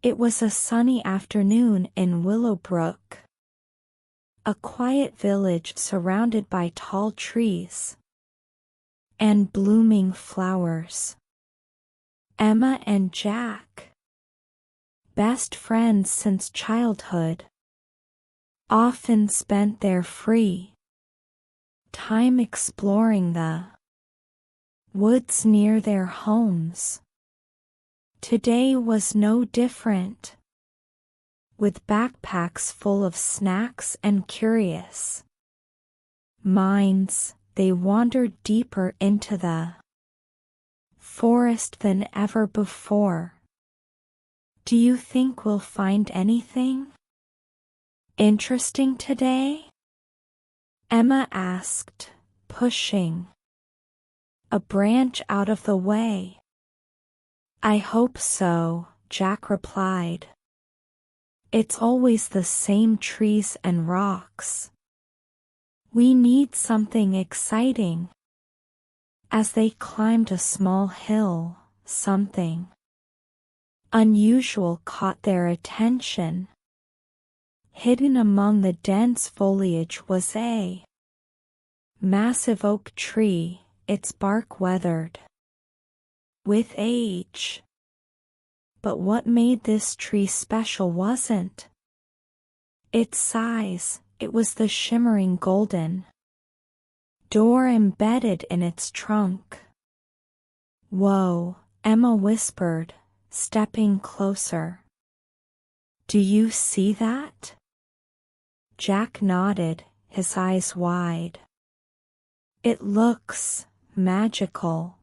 It was a sunny afternoon in Willowbrook, a quiet village surrounded by tall trees and blooming flowers. Emma and Jack, best friends since childhood, often spent their free time exploring the woods near their homes. Today was no different. With backpacks full of snacks and curious minds, they wandered deeper into the forest than ever before. Do you think we'll find anything interesting today? Emma asked, pushing a branch out of the way. I hope so, Jack replied. It's always the same trees and rocks. We need something exciting. As they climbed a small hill, something unusual caught their attention. Hidden among the dense foliage was a massive oak tree, its bark weathered with age. But what made this tree special wasn't its size, it was the shimmering golden door embedded in its trunk. Whoa, Emma whispered, stepping closer. Do you see that? Jack nodded, his eyes wide. It looks magical.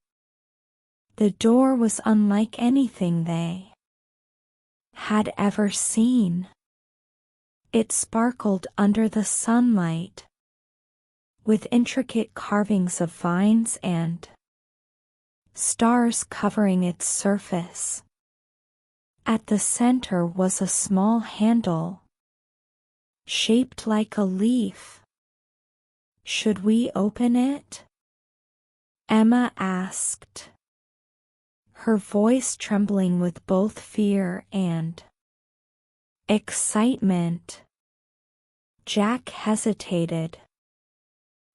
The door was unlike anything they had ever seen. It sparkled under the sunlight, with intricate carvings of vines and stars covering its surface. At the center was a small handle, shaped like a leaf. Should we open it? Emma asked, her voice trembling with both fear and excitement. Jack hesitated.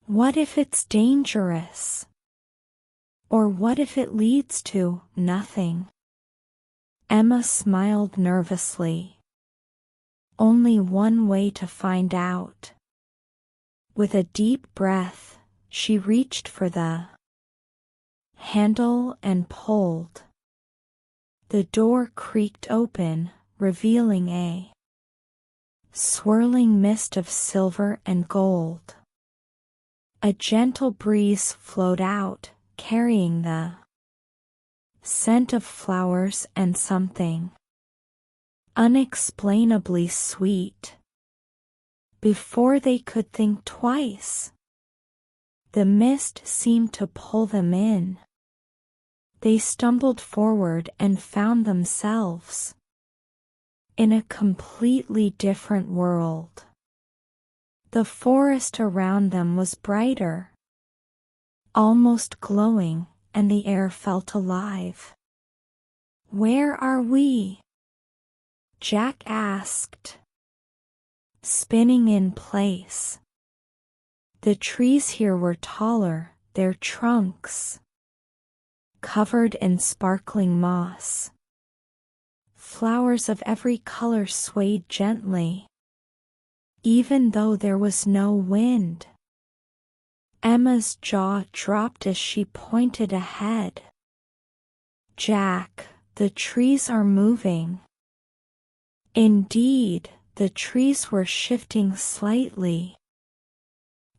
What if it's dangerous? Or what if it leads to nothing? Emma smiled nervously. Only one way to find out. With a deep breath, she reached for the handle and pulled. The door creaked open, revealing a swirling mist of silver and gold. A gentle breeze flowed out, carrying the scent of flowers and something unexplainably sweet. Before they could think twice, the mist seemed to pull them in. They stumbled forward and found themselves in a completely different world. The forest around them was brighter, almost glowing, and the air felt alive. Where are we? Jack asked, spinning in place. The trees here were taller, their trunks covered in sparkling moss. Flowers of every color swayed gently, even though there was no wind. Emma's jaw dropped as she pointed ahead. Jack, the trees are moving. Indeed, the trees were shifting slightly,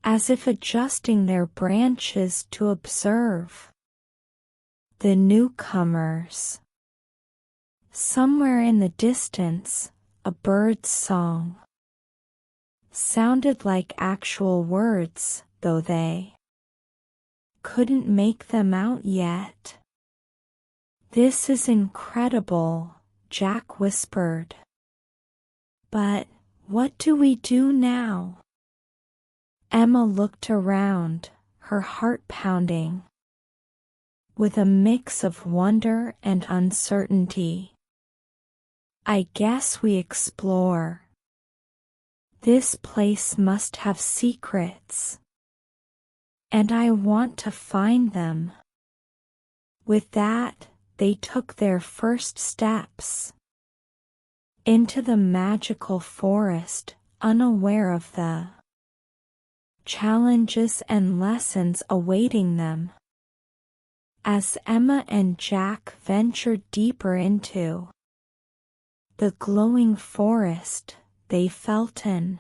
as if adjusting their branches to observe the newcomers. Somewhere in the distance, a bird's song sounded like actual words, though they couldn't make them out yet. This is incredible, Jack whispered. But what do we do now? Emma looked around, her heart pounding with a mix of wonder and uncertainty. I guess we explore. This place must have secrets. And I want to find them. With that, they took their first steps into the magical forest, unaware of the challenges and lessons awaiting them. As Emma and Jack ventured deeper into the glowing forest, they felt an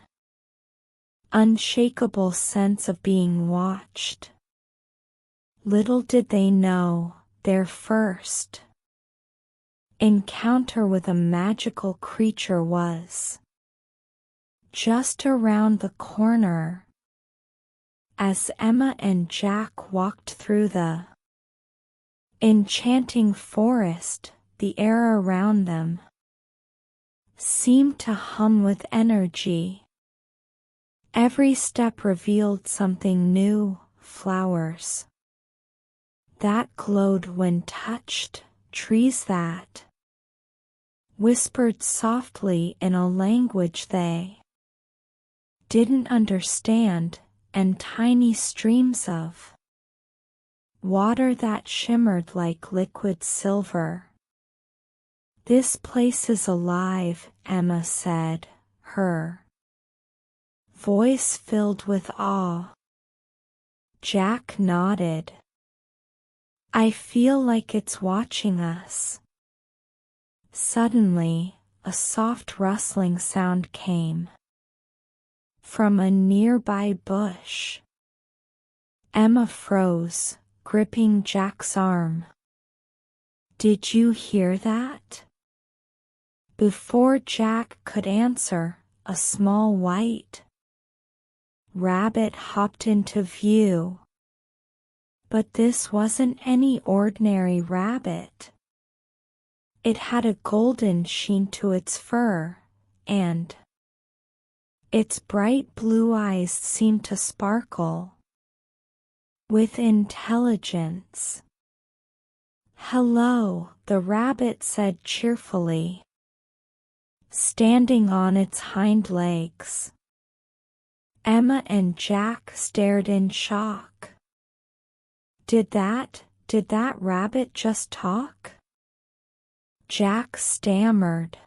unshakable sense of being watched. Little did they know, their first encounter with a magical creature was just around the corner. As Emma and Jack walked through the enchanting forest, the air around them seemed to hum with energy. Every step revealed something new, flowers that glowed when touched, trees that whispered softly in a language they didn't understand, and tiny streams of water that shimmered like liquid silver. This place is alive, Emma said, her voice filled with awe. Jack nodded. I feel like it's watching us. Suddenly, a soft rustling sound came from a nearby bush. Emma froze, gripping Jack's arm. Did you hear that? Before Jack could answer, a small white rabbit hopped into view. But this wasn't any ordinary rabbit. It had a golden sheen to its fur, and its bright blue eyes seemed to sparkle with intelligence. Hello, the rabbit said cheerfully, standing on its hind legs. Emma and Jack stared in shock. Did that rabbit just talk? Jack stammered.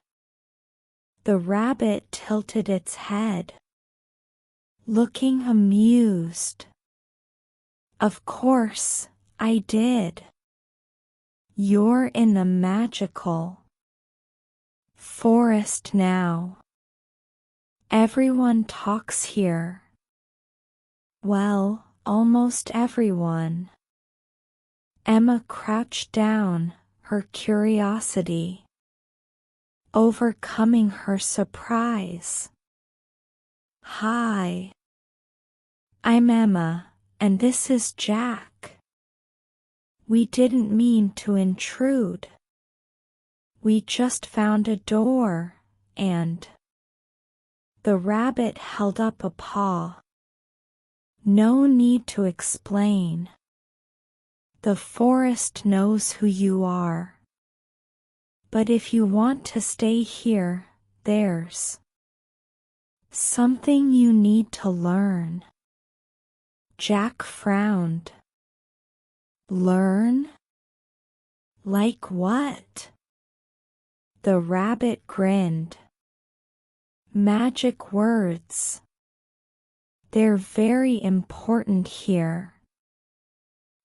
The rabbit tilted its head, looking amused. Of course, I did. You're in the magical forest now. Everyone talks here. Well, almost everyone. Emma crouched down, her curiosity overcoming her surprise. Hi. I'm Emma, and this is Jack. We didn't mean to intrude. We just found a door, and the rabbit held up a paw. No need to explain. The forest knows who you are. But if you want to stay here, there's something you need to learn. Jack frowned. Learn? Like what? The rabbit grinned. Magic words. They're very important here.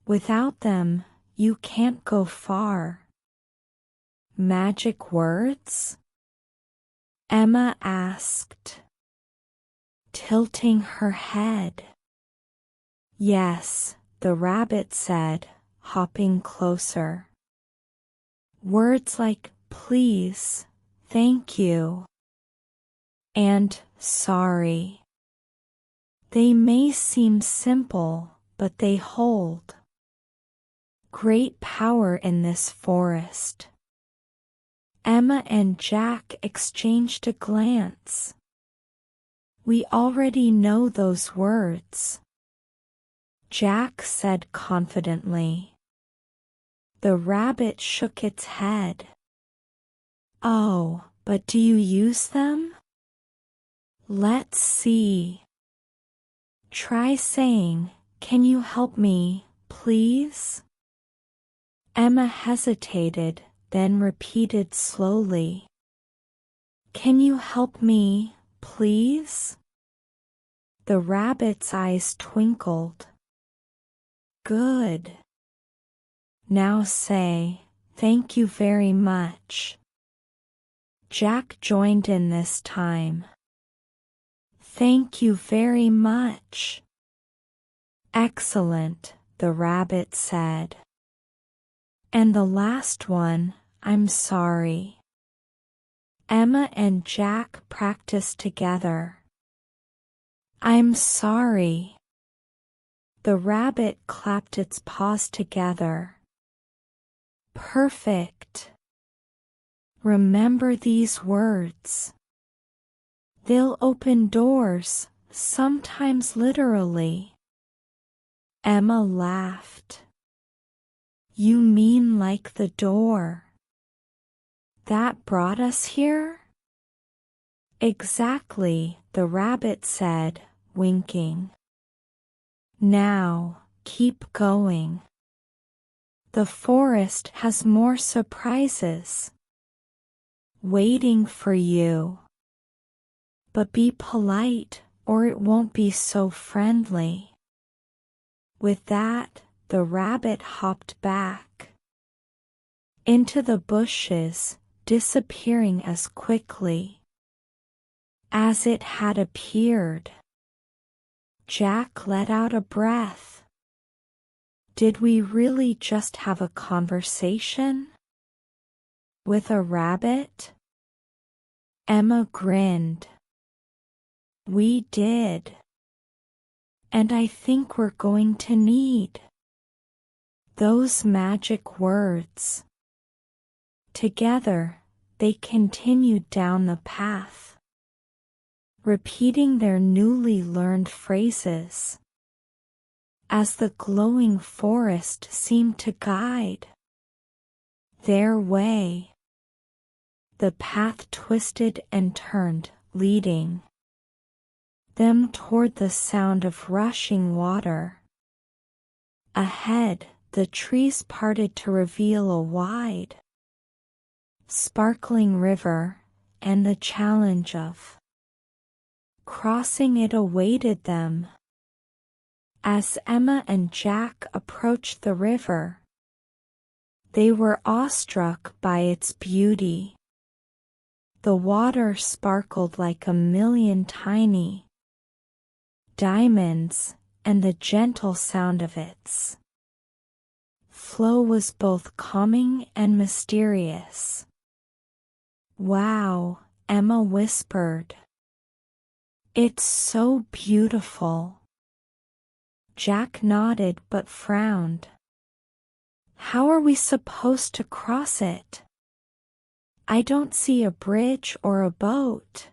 Without them, you can't go far. Magic words? Emma asked, tilting her head. Yes, the rabbit said, hopping closer. Words like please, thank you, and sorry. They may seem simple, but they hold great power in this forest. Emma and Jack exchanged a glance. We already know those words, Jack said confidently. The rabbit shook its head. Oh, But do you use them? Let's see. Try saying, "Can you help me, please?" Emma hesitated, then repeated slowly, "Can you help me, please?" The rabbit's eyes twinkled. Good. Now say, "Thank you very much." Jack joined in this time. "Thank you very much." "Excellent," the rabbit said. "And the last one, I'm sorry." Emma and Jack practiced together. "I'm sorry." The rabbit clapped its paws together. Perfect. Remember these words. They'll open doors, sometimes literally. Emma laughed. You mean like the door that brought us here? Exactly, the rabbit said, winking. Now, keep going. The forest has more surprises waiting for you. But be polite, or it won't be so friendly. With that, the rabbit hopped back into the bushes, disappearing as quickly as it had appeared. Jack let out a breath. Did we really just have a conversation with a rabbit? Emma grinned. We did. And I think we're going to need those magic words. Together, they continued down the path, repeating their newly learned phrases as the glowing forest seemed to guide their way. The path twisted and turned, leading them toward the sound of rushing water. Ahead, the trees parted to reveal a wide, sparkling river, and the challenge of crossing it awaited them. As Emma and Jack approached the river, they were awestruck by its beauty. The water sparkled like a million tiny diamonds, and the gentle sound of its flow was both calming and mysterious. Wow, Emma whispered. It's so beautiful. Jack nodded but frowned. How are we supposed to cross it? I don't see a bridge or a boat.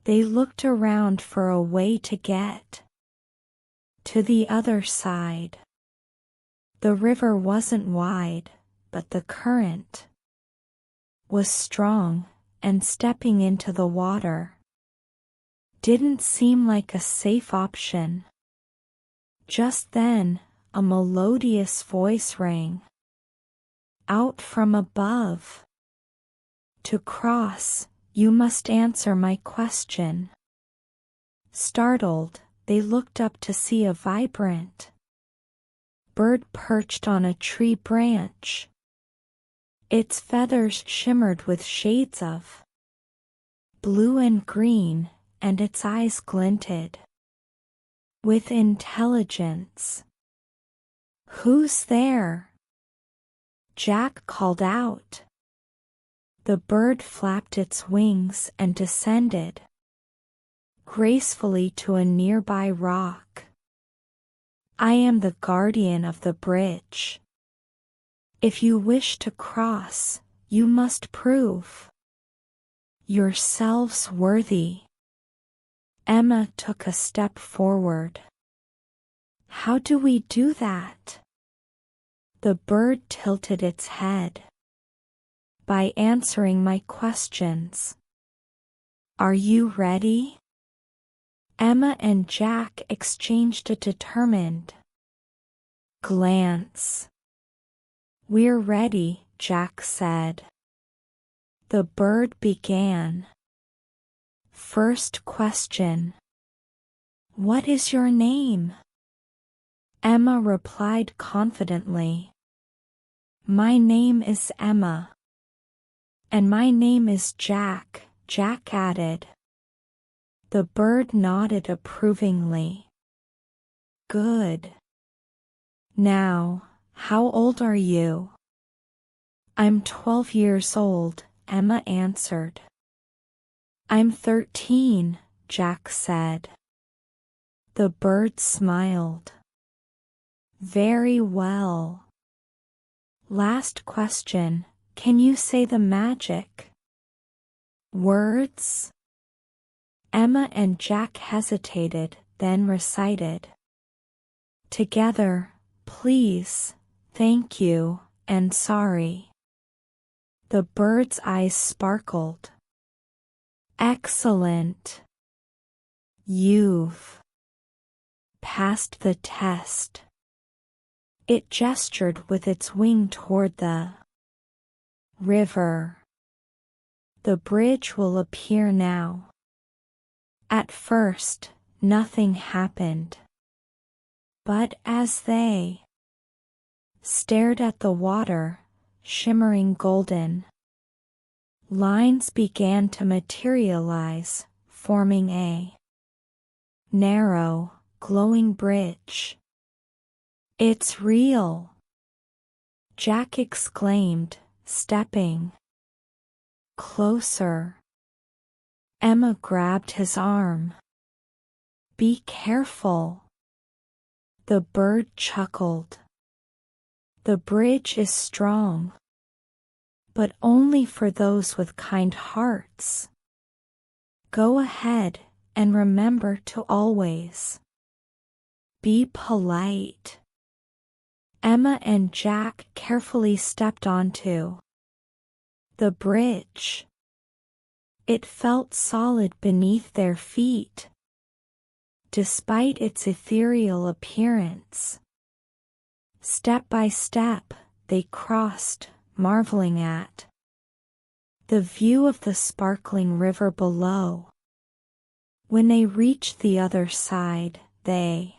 They looked around for a way to get to the other side. The river wasn't wide, but the current was strong, and stepping into the water didn't seem like a safe option. Just then, a melodious voice rang out from above. To cross, you must answer my question. Startled, they looked up to see a vibrant bird perched on a tree branch. Its feathers shimmered with shades of blue and green, and its eyes glinted with intelligence. Who's there? Jack called out. The bird flapped its wings and descended gracefully to a nearby rock. I am the guardian of the bridge. If you wish to cross, you must prove yourselves worthy. Emma took a step forward. How do we do that? The bird tilted its head. by answering my questions. Are you ready? Emma and Jack exchanged a determined glance. We're ready, Jack said. The bird began. First question. What is your name? Emma replied confidently. My name is Emma. And my name is Jack, Jack added. The bird nodded approvingly. Good. Now, how old are you? I'm 12 years old, Emma answered. I'm 13, Jack said. The bird smiled. Very well. Last question, can you say the magic words? Emma and Jack hesitated, then recited. Together, please, thank you, and sorry. The bird's eyes sparkled. Excellent. You've passed the test. It gestured with its wing toward the river. The bridge will appear now. At first, nothing happened. But as they stared at the water, shimmering golden, lines began to materialize, forming a narrow, glowing bridge. It's real! Jack exclaimed, stepping closer. Emma grabbed his arm. Be careful. The bird chuckled. The bridge is strong, but only for those with kind hearts. Go ahead and remember to always be polite. Emma and Jack carefully stepped onto the bridge. It felt solid beneath their feet, despite its ethereal appearance. Step by step, they crossed, marveling at the view of the sparkling river below. When they reached the other side, they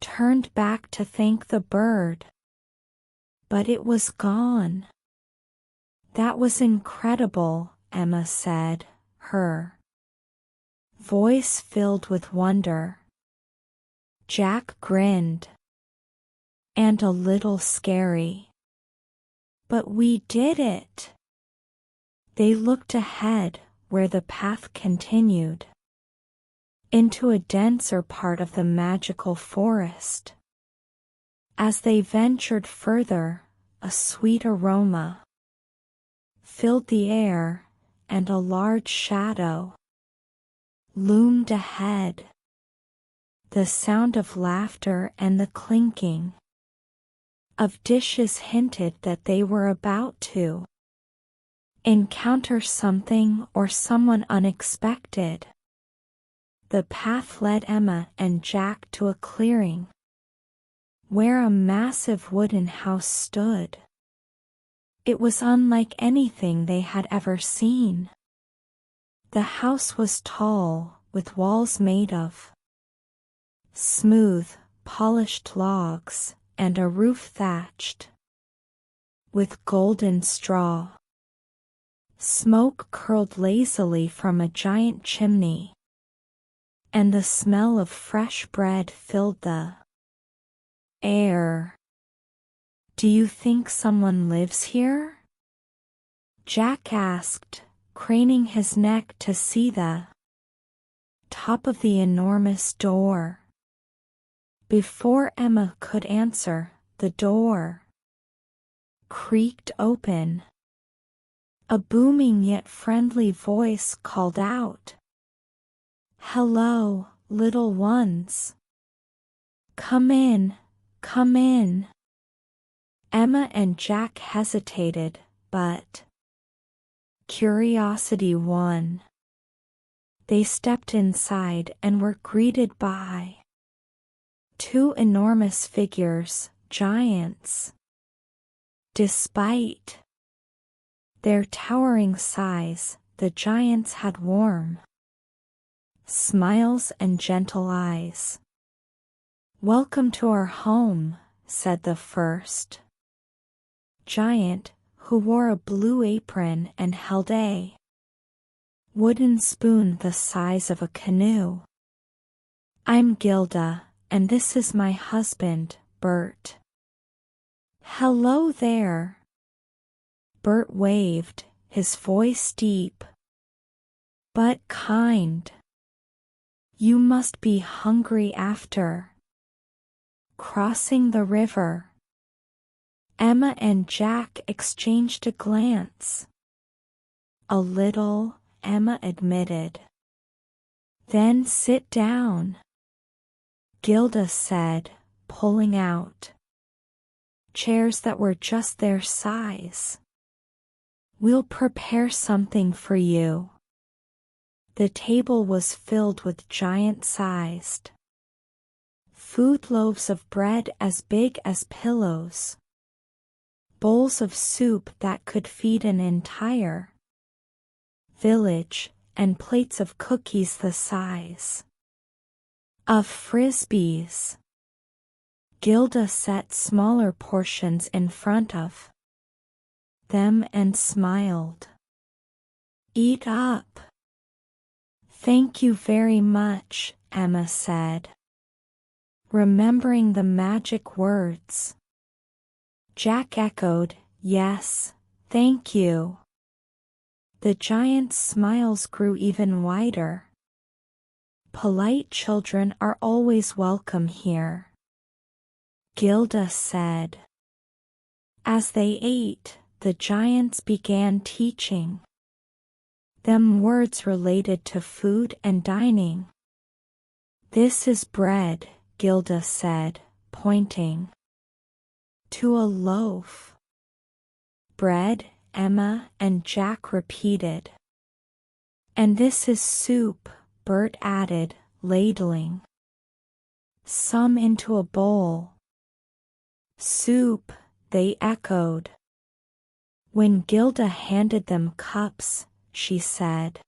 turned back to thank the bird. But it was gone. That was incredible, Emma said, her voice filled with wonder. Jack grinned. And a little scary. But we did it. They looked ahead, where the path continued into a denser part of the magical forest. As they ventured further, a sweet aroma filled the air, and a large shadow loomed ahead. The sound of laughter and the clinking of dishes hinted that they were about to encounter something or someone unexpected. The path led Emma and Jack to a clearing, where a massive wooden house stood. It was unlike anything they had ever seen. The house was tall, with walls made of smooth, polished logs, and a roof thatched with golden straw. Smoke curled lazily from a giant chimney, and the smell of fresh bread filled the air. Do you think someone lives here? Jack asked, craning his neck to see the top of the enormous door. Before Emma could answer, the door creaked open. A booming yet friendly voice called out, "Hello, little ones. Come in, come in." Emma and Jack hesitated, but curiosity won. They stepped inside and were greeted by two enormous figures, giants. Despite their towering size, the giants had warm smiles and gentle eyes. "Welcome to our home," said the first giant, who wore a blue apron and held a wooden spoon the size of a canoe. "I'm Gilda, and this is my husband, Bert." "Hello there." Bert waved, his voice deep but kind. "You must be hungry after crossing the river." Emma and Jack exchanged a glance. "A little," Emma admitted. "Then sit down," Gilda said, pulling out chairs that were just their size. "We'll prepare something for you." The table was filled with giant-sized food, loaves of bread as big as pillows, bowls of soup that could feed an entire village, and plates of cookies the size of frisbees. Gilda set smaller portions in front of them and smiled. "Eat up." "Thank you very much," Emma said, remembering the magic words. Jack echoed, "Yes, thank you." The giant's smiles grew even wider. "Polite children are always welcome here," Gilda said. As they ate, the giants began teaching them words related to food and dining. "This is bread," Gilda said, pointing to a loaf. "Bread," Emma and Jack repeated. "And this is soup," Bert added, ladling some into a bowl. "Soup," they echoed. When Gilda handed them cups, she said,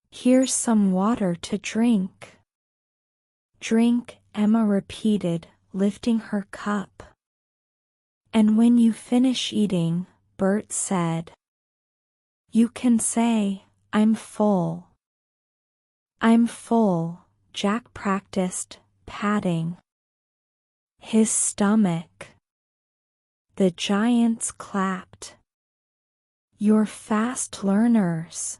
"Here's some water to drink." "Drink," Emma repeated, lifting her cup. "And when you finish eating," Bert said, "you can say, 'I'm full.'" "I'm full," Jack practiced, patting his stomach. The giants clapped. "You're fast learners."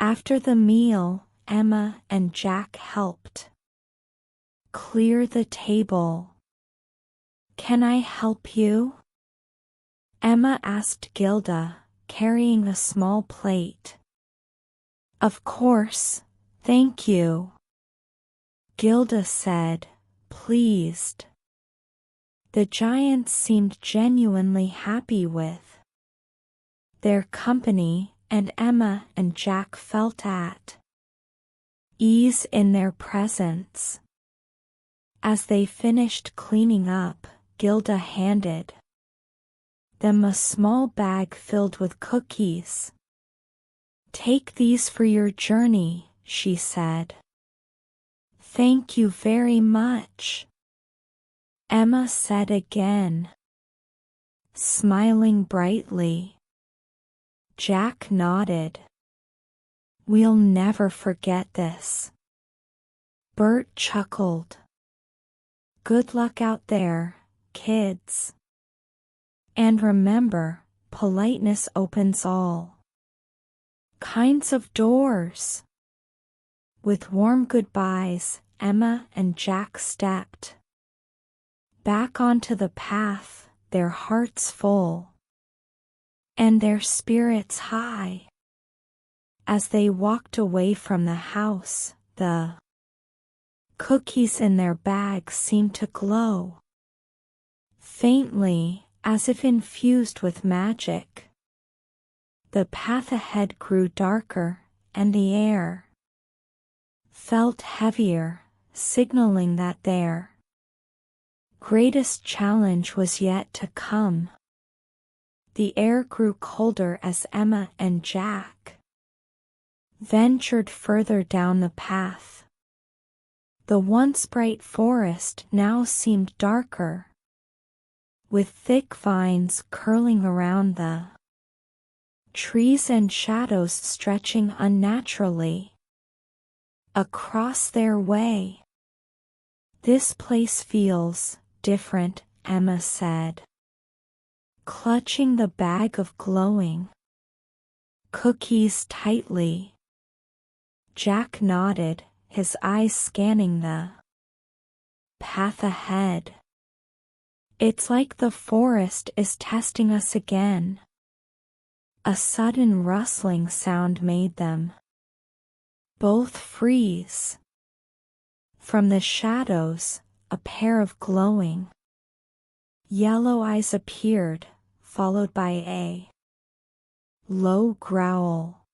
After the meal, Emma and Jack helped clear the table. "Can I help you?" Emma asked Gilda, carrying a small plate. "Of course, thank you," Gilda said, pleased. The giants seemed genuinely happy with their company, and Emma and Jack felt at ease in their presence. As they finished cleaning up, Gilda handed them a small bag filled with cookies. "Take these for your journey," she said. "Thank you very much," Emma said again, smiling brightly. Jack nodded. "We'll never forget this." Bert chuckled. "Good luck out there, kids. And remember, politeness opens all kinds of doors." With warm goodbyes, Emma and Jack stepped back onto the path, their hearts full and their spirits high. As they walked away from the house, the cookies in their bags seemed to glow faintly as if infused with magic. The path ahead grew darker, and the air felt heavier, signaling that their greatest challenge was yet to come. The air grew colder as Emma and Jack ventured further down the path. The once bright forest now seemed darker, with thick vines curling around the trees and shadows stretching unnaturally across their way. "This place feels different," Emma said, clutching the bag of glowing cookies tightly. Jack nodded, his eyes scanning the path ahead. "It's like the forest is testing us again." A sudden rustling sound made them both freeze. From the shadows, a pair of glowing yellow eyes appeared, followed by a low growl.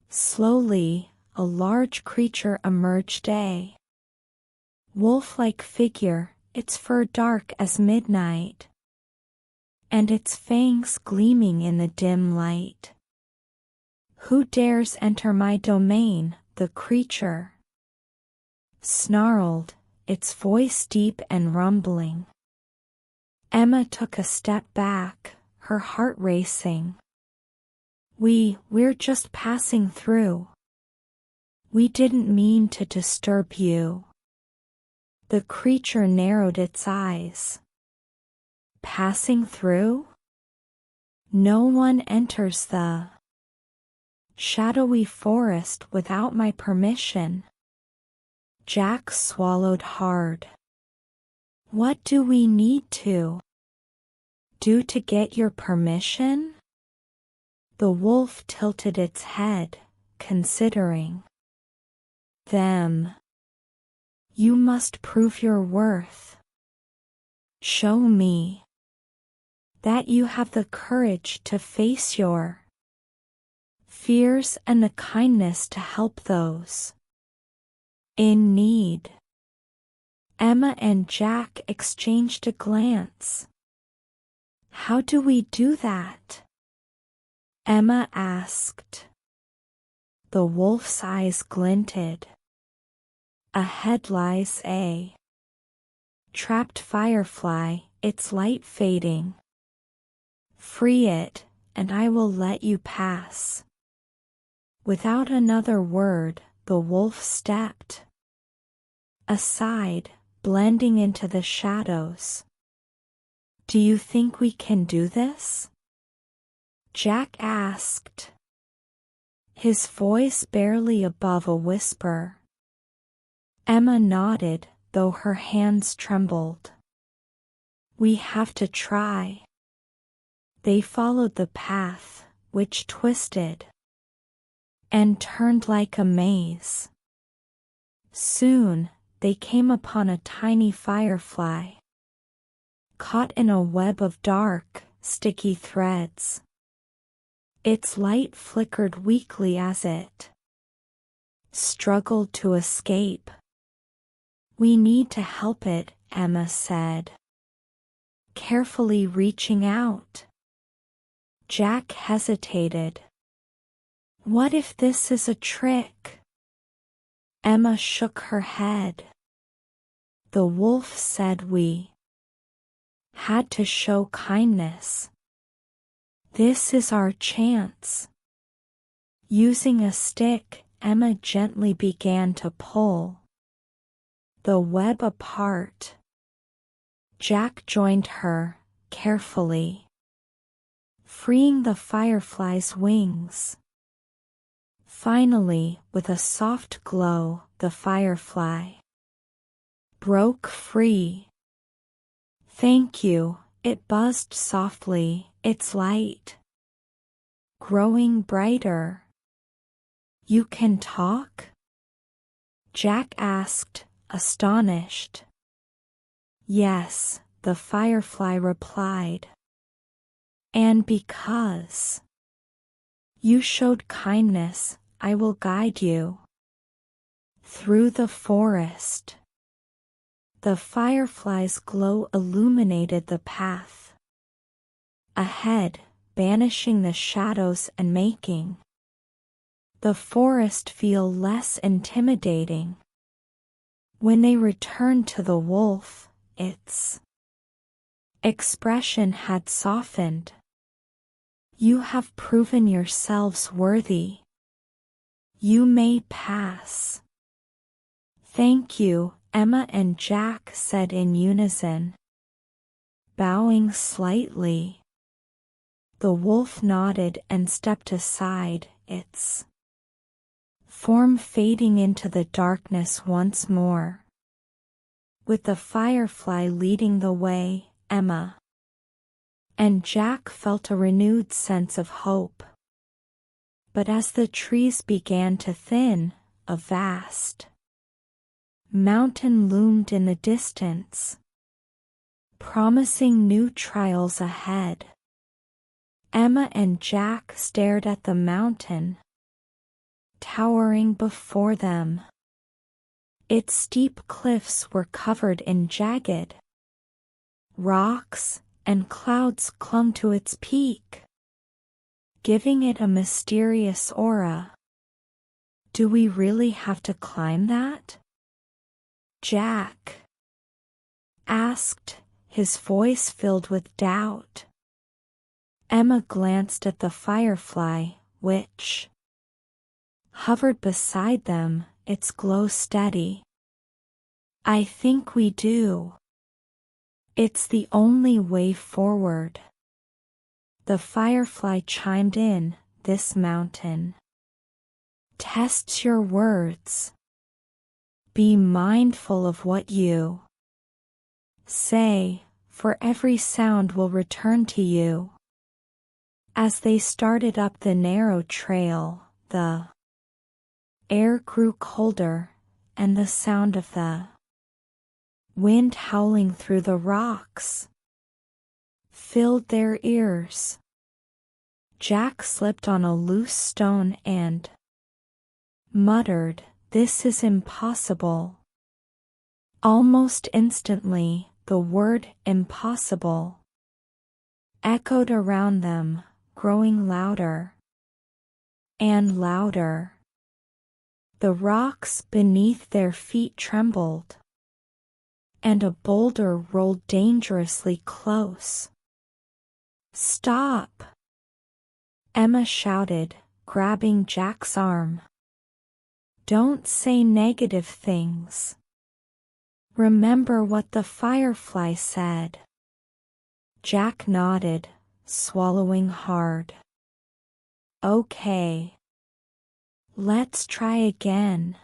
Slowly, a large creature emerged, a wolf-like figure, its fur dark as midnight, and its fangs gleaming in the dim light. "Who dares enter my domain?" the creature snarled, its voice deep and rumbling. Emma took a step back, her heart racing. We're just passing through. We didn't mean to disturb you." The creature narrowed its eyes. "Passing through? No one enters the shadowy forest without my permission." Jack swallowed hard. "What do we need to do to get your permission?" The wolf tilted its head, considering them. "You must prove your worth. Show me that you have the courage to face your fears and the kindness to help those in need." Emma and Jack exchanged a glance. "How do we do that?" Emma asked. The wolf's eyes glinted. "Ahead lies a trapped firefly, its light fading. Free it, and I will let you pass." Without another word, the wolf stepped aside, blending into the shadows. "Do you think we can do this?" Jack asked, his voice barely above a whisper. Emma nodded, though her hands trembled. "We have to try." They followed the path, which twisted and turned like a maze. Soon, they came upon a tiny firefly, caught in a web of dark, sticky threads. Its light flickered weakly as it struggled to escape. "We need to help it," Emma said, carefully reaching out. Jack hesitated. "What if this is a trick?" Emma shook her head. "The wolf said we had to show kindness. This is our chance." Using a stick, Emma gently began to pull the web apart. Jack joined her, carefully freeing the firefly's wings. Finally, with a soft glow, the firefly broke free. "Thank you," it buzzed softly, its light growing brighter. "You can talk?" Jack asked, astonished. "Yes, the firefly replied. And because you showed kindness, I will guide you through the forest. The firefly's glow illuminated the path ahead, banishing the shadows and making the forest feel less intimidating. When they returned to the wolf, its expression had softened. You have proven yourselves worthy. You may pass. Thank you, Emma and Jack said in unison, bowing slightly. The wolf nodded and stepped aside, its form fading into the darkness once more. With the firefly leading the way, Emma and Jack felt a renewed sense of hope. But as the trees began to thin, a vast mountain loomed in the distance, promising new trials ahead. Emma and Jack stared at the mountain, towering before them. Its steep cliffs were covered in jagged rocks, and clouds clung to its peak, giving it a mysterious aura. Do we really have to climb that? Jack asked, his voice filled with doubt. Emma glanced at the firefly, which hovered beside them, its glow steady. I think we do. It's the only way forward. The firefly chimed in, this mountain tests your words. Be mindful of what you say, for every sound will return to you. As they started up the narrow trail, the air grew colder, and the sound of the wind howling through the rocks filled their ears. Jack slipped on a loose stone and muttered, "This is impossible." Almost instantly, the word impossible echoed around them, growing louder and louder. The rocks beneath their feet trembled, and a boulder rolled dangerously close. Stop! Emma shouted, grabbing Jack's arm. Don't say negative things. Remember what the firefly said. Jack nodded, swallowing hard. Okay. Let's try again.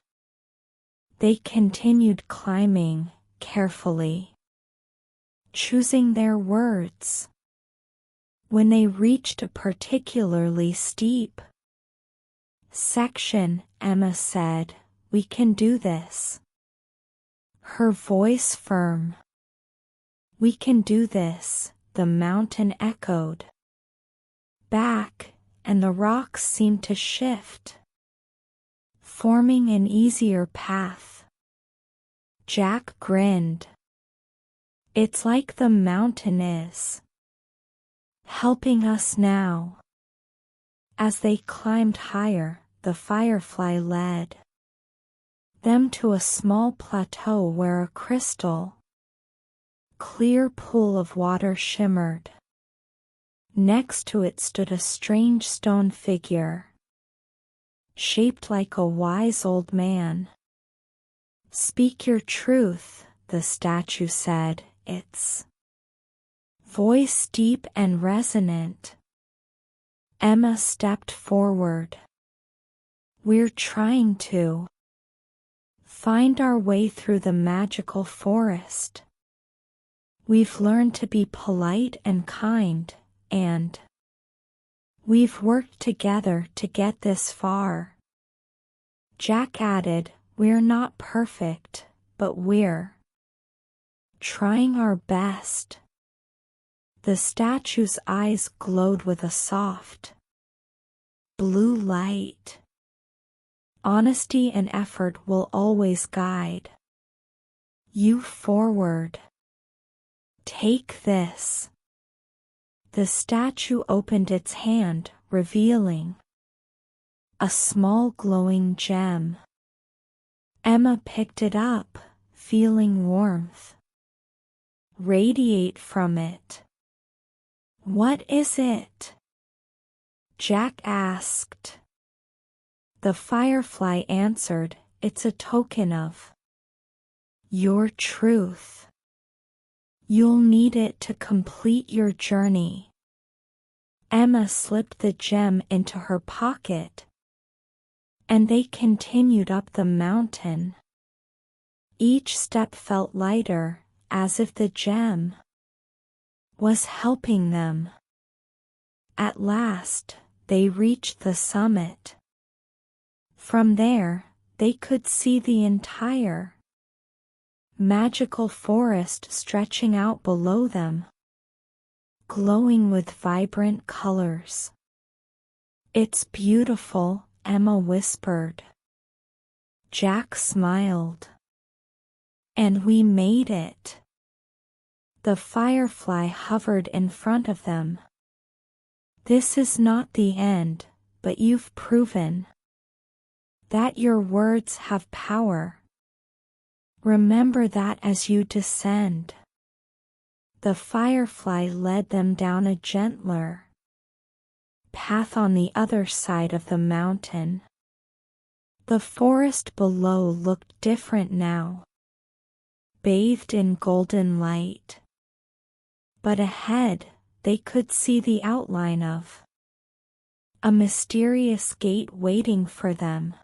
They continued climbing, carefully choosing their words. When they reached a particularly steep section, Emma said, "We can do this." Her voice firm. "We can do this," the mountain echoed back, and the rocks seemed to shift, forming an easier path. Jack grinned. It's like the mountain is helping us now. As they climbed higher, the firefly led them to a small plateau where a crystal clear pool of water shimmered. Next to it stood a strange stone figure, shaped like a wise old man. "Speak your truth," the statue said, its voice deep and resonant. Emma stepped forward. "We're trying to find our way through the magical forest. We've learned to be polite and kind, and we've worked together to get this far." Jack added, "We're not perfect, but we're trying our best. The statue's eyes glowed with a soft blue light. Honesty and effort will always guide you forward. Take this. The statue opened its hand, revealing a small glowing gem. Emma picked it up, feeling warmth radiate from it. "What is it?" Jack asked. The firefly answered, "It's a token of your truth. You'll need it to complete your journey." Emma slipped the gem into her pocket, and they continued up the mountain. Each step felt lighter, as if the gem was helping them. At last, they reached the summit. From there, they could see the entire magical forest stretching out below them, glowing with vibrant colors. "It's beautiful," Emma whispered. Jack smiled. "And we made it." The firefly hovered in front of them. "This is not the end, but you've proven that your words have power. Remember that as you descend." The firefly led them down a gentler path on the other side of the mountain. The forest below looked different now, bathed in golden light. But ahead, they could see the outline of a mysterious gate waiting for them.